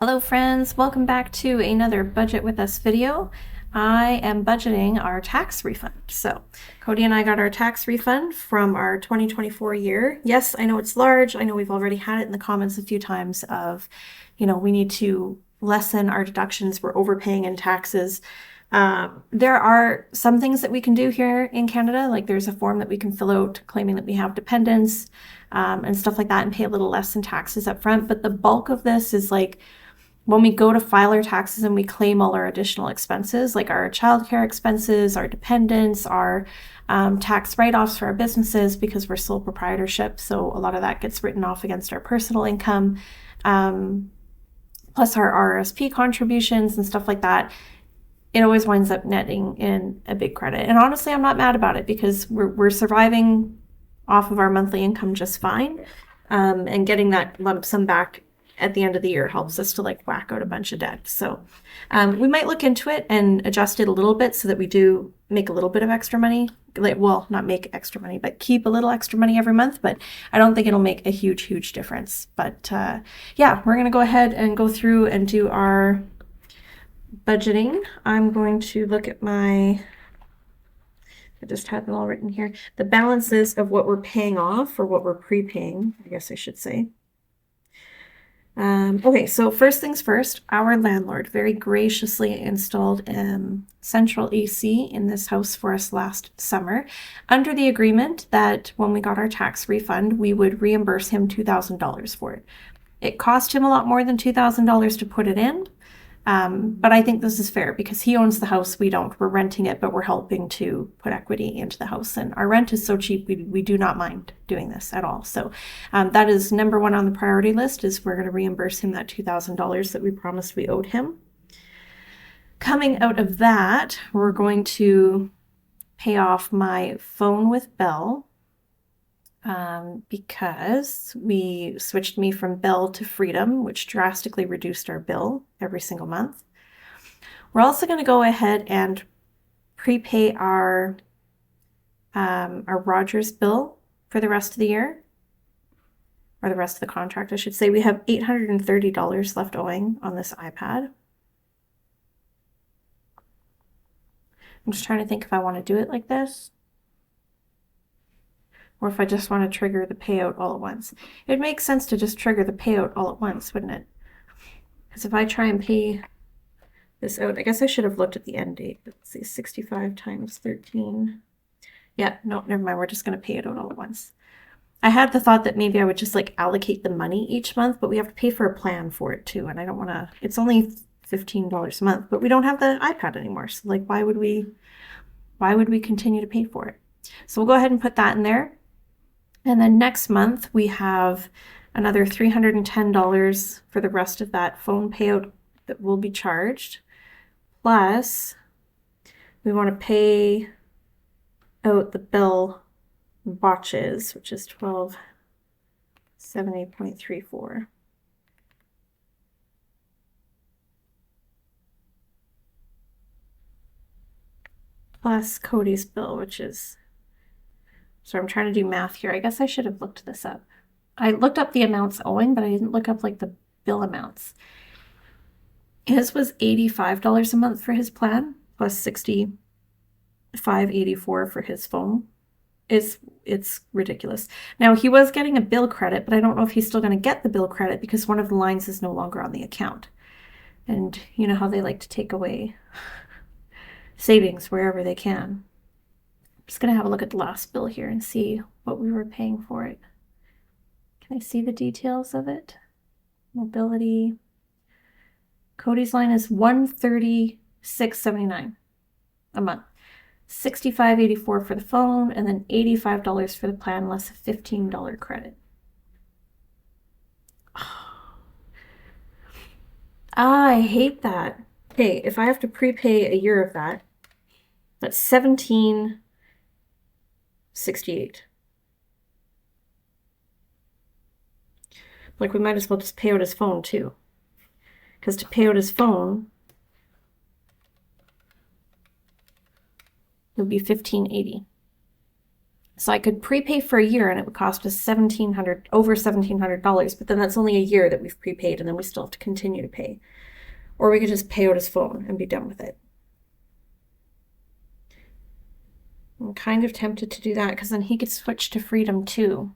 Hello friends, welcome back to another Budget With Us video. I am budgeting our tax refund. So Cody and I got our tax refund from our 2024 year. Yes, I know it's large. I know we've already had it in the comments a few times of, we need to lessen our deductions. We're overpaying in taxes. There are some things that we can do here in Canada, like there's a form that we can fill out claiming that we have dependents and stuff like that and pay a little less in taxes up front. But the bulk of this is like when we go to file our taxes and we claim all our additional expenses, like our childcare expenses, our dependents, our tax write-offs for our businesses because we're sole proprietorship. So a lot of that gets written off against our personal income, plus our RRSP contributions and stuff like that. It always winds up netting in a big credit. And honestly, I'm not mad about it because we're surviving off of our monthly income just fine. And getting that lump sum back at the end of the year helps us to like whack out a bunch of debt. So we might look into it and adjust it a little bit so that we do make a little bit of extra money. Well, not make extra money, but keep a little extra money every month. But I don't think it'll make a huge difference. But yeah, we're going to go ahead and go through and do our budgeting. I'm going to look at I just had them all written here. The balances of what we're paying off or what we're prepaying, I guess I should say. Okay, so first things first, our landlord very graciously installed central AC in this house for us last summer under the agreement that when we got our tax refund, we would reimburse him $2,000 for it. It cost him a lot more than $2,000 to put it in, but I think this is fair because he owns the house, we don't. We're renting it, but we're helping to put equity into the house. And our rent is so cheap, we do not mind doing this at all. So that is number one on the priority list is we're going to reimburse him that $2,000 that we promised we owed him. Coming out of that, we're going to pay off my phone with Bell. Because we switched me from Bell to Freedom, which drastically reduced our bill every single month. We're also going to go ahead and prepay our Rogers bill for the rest of the year, or the rest of the contract, I should say. We have $830 left owing on this iPad. I'm just trying to think if I want to do it like this, or if I just want to trigger the payout all at once. It would make sense to just trigger the payout all at once, wouldn't it? Because if I try and pay this out, I guess I should have looked at the end date. Let's see, 65 times 13. Yeah, no, never mind. We're just going to pay it out all at once. I had the thought that maybe I would just like allocate the money each month, but we have to pay for a plan for it too. And I don't want to, it's only $15 a month, but we don't have the iPad anymore. So like, why would we continue to pay for it? So we'll go ahead and put that in there. And then next month, we have another $310 for the rest of that phone payout that will be charged. Plus, we want to pay out the bill watches, which is $1270.34. Plus Cody's bill, which is... So I'm trying to do math here. I guess I should have looked this up. I looked up the amounts owing, but I didn't look up like the bill amounts. His was $85 a month for his plan, plus $65.84 for his phone. It's ridiculous. Now he was getting a bill credit, but I don't know if he's still going to get the bill credit because one of the lines is no longer on the account. And you know how they like to take away savings wherever they can. Just going to have a look at the last bill here and see what we were paying for it. Can I see the details of it? Mobility. Cody's line is $136.79 a month. $65.84 for the phone, and then $85 for the plan, less a $15 credit. I hate that. Okay, if I have to prepay a year of that, that's $17.68. Like we might as well just pay out his phone too. Because to pay out his phone, it would be $15.80. So I could prepay for a year and it would cost us over $1,700, but then that's only a year that we've prepaid and then we still have to continue to pay. Or we could just pay out his phone and be done with it. I'm kind of tempted to do that because then he could switch to Freedom too.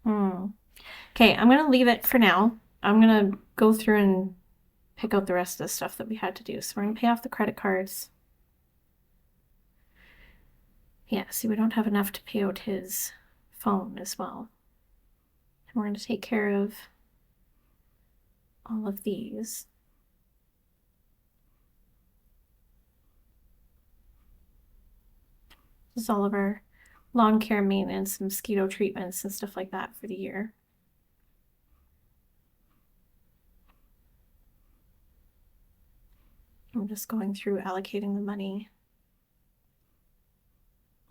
Okay, I'm going to leave it for now. I'm going to go through and pick out the rest of the stuff that we had to do. So we're going to pay off the credit cards. Yeah, see, we don't have enough to pay out his phone as well. And we're going to take care of all of these. This is all of our lawn care maintenance, mosquito treatments, and stuff like that for the year. I'm just going through allocating the money.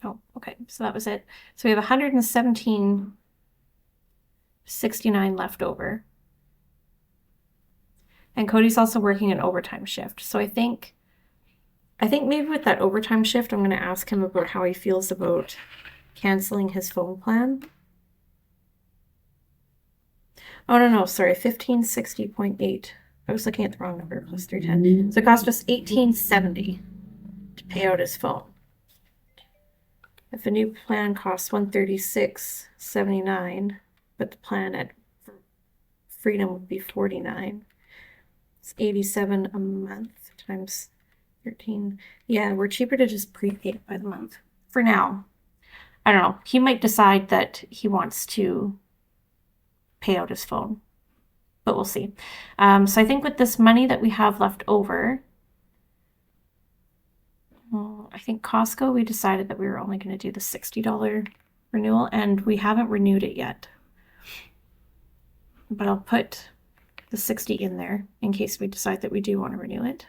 Oh, okay, so that was it. So we have $117.69 left over. And Cody's also working an overtime shift. So I think maybe with that overtime shift, I'm going to ask him about how he feels about canceling his phone plan. Oh, no, sorry, 1560.8. I was looking at the wrong number, plus 310. So it cost us $18.70 to pay out his phone. If a new plan costs $136.79, but the plan at Freedom would be $49. It's $87 a month times 13. Yeah, we're cheaper to just prepay it by the month for now. I don't know. He might decide that he wants to pay out his phone, but we'll see. So I think with this money that we have left over, I think Costco, we decided that we were only going to do the $60 renewal, and we haven't renewed it yet. But I'll put the 60 in there in case we decide that we do want to renew it.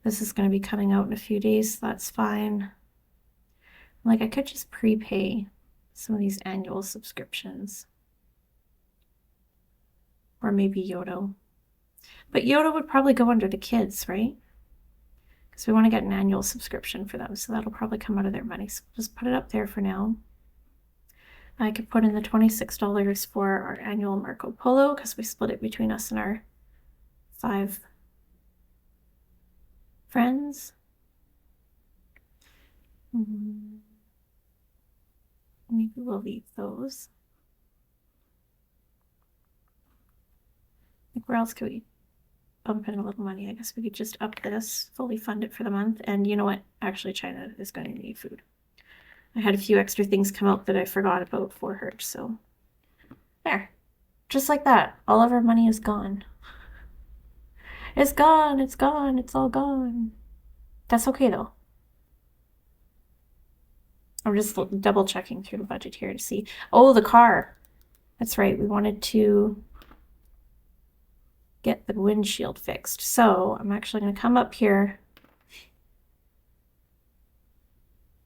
This is going to be coming out in a few days, so that's fine. Like, I could just prepay some of these annual subscriptions. Or maybe Yodo. But Yodo would probably go under the kids, right? Because we want to get an annual subscription for them, so that'll probably come out of their money. So just put it up there for now. I could put in the $26 for our annual Marco Polo because we split it between us and our 5 friends. Maybe we'll leave those. Like, where else could we bump in a little money? I guess we could just up this, fully fund it for the month. And you know what? Actually, China is going to need food. I had a few extra things come out that I forgot about for her, so there. Just like that. All of our money is gone. It's gone, it's gone, it's all gone. That's okay though. I'm just double checking through the budget here to see. Oh, the car. That's right, we wanted to get the windshield fixed. So I'm actually going to come up here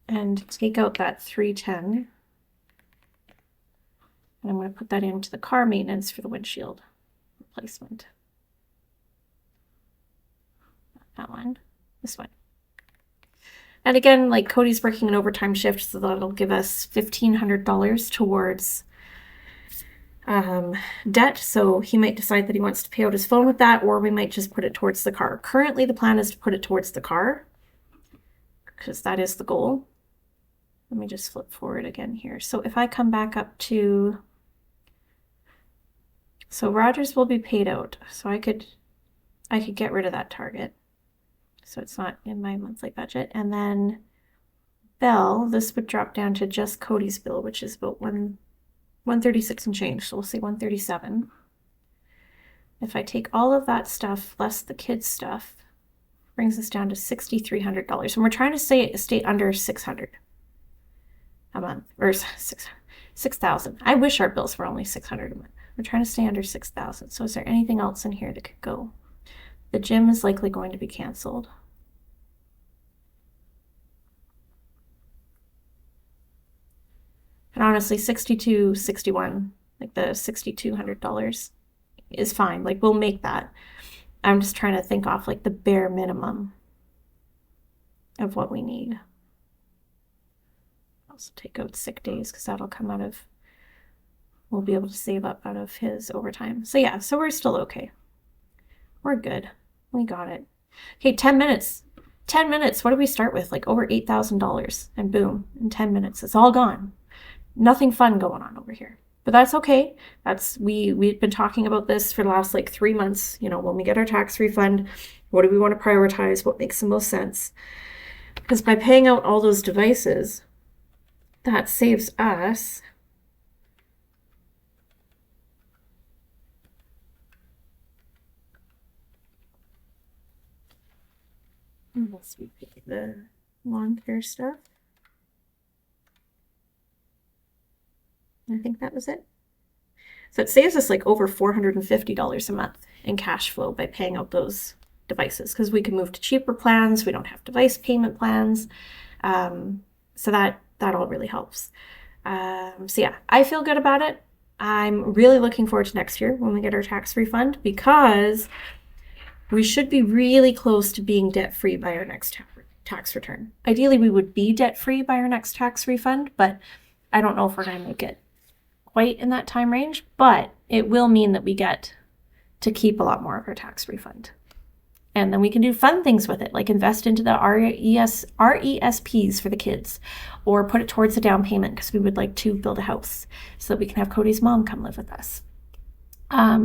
and take out that 310. And I'm going to put that into the car maintenance for the windshield replacement. Not that one, this one. And again, like, Cody's working an overtime shift, so that'll give us $1,500 towards debt. So he might decide that he wants to pay out his phone with that, or we might just put it towards the car. Currently, the plan is to put it towards the car because that is the goal. Let me just flip forward again here. So if I come back up to, so Rogers will be paid out. So I could get rid of that target. So it's not in my monthly budget. And then Bell, this would drop down to just Cody's bill, which is about 136 and change. So we'll say 137. If I take all of that stuff less the kids' stuff, brings us down to $6,300. And we're trying to stay under 600 a month, or 6,000. I wish our bills were only 600 a month. We're trying to stay under 6,000. So is there anything else in here that could go? The gym is likely going to be canceled. And honestly, 62, 61, like the $6,200, is fine. Like, we'll make that. I'm just trying to think off like the bare minimum of what we need. Also take out sick days because that'll come out of, we'll be able to save up out of his overtime. So yeah, so we're still okay. We're good. We got it. Okay, 10 minutes. 10 minutes. What do we start with? Like over $8,000. And boom, in 10 minutes, it's all gone. Nothing fun going on over here. But that's okay. That's we've been talking about this for the last like 3 months. You know, when we get our tax refund, what do we want to prioritize? What makes the most sense? Because by paying out all those devices, that saves us unless we pay the lawn care stuff. I think that was it. So it saves us like over $450 a month in cash flow by paying out those devices because we can move to cheaper plans. We don't have device payment plans. So that all really helps. So yeah, I feel good about it. I'm really looking forward to next year when we get our tax refund because we should be really close to being debt-free by our next tax return. Ideally, we would be debt-free by our next tax refund, but I don't know if we're going to make it quite in that time range, but it will mean that we get to keep a lot more of our tax refund. And then we can do fun things with it, like invest into the RESPs for the kids, or put it towards the down payment because we would like to build a house so that we can have Cody's mom come live with us.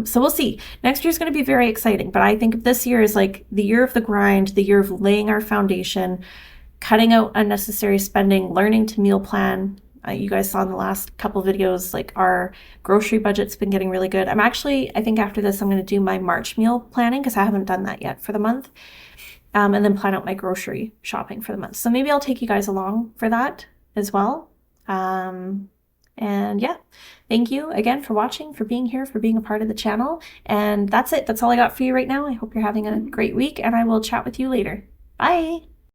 So we'll see. Next year is going to be very exciting, but I think this year is like the year of the grind, the year of laying our foundation, cutting out unnecessary spending, learning to meal plan. You guys saw in the last couple videos, like our grocery budget's been getting really good. I think after this, I'm going to do my March meal planning because I haven't done that yet for the month. And then plan out my grocery shopping for the month. So maybe I'll take you guys along for that as well. And yeah, thank you again for watching, for being here, for being a part of the channel. And that's it. That's all I got for you right now. I hope you're having a great week and I will chat with you later. Bye.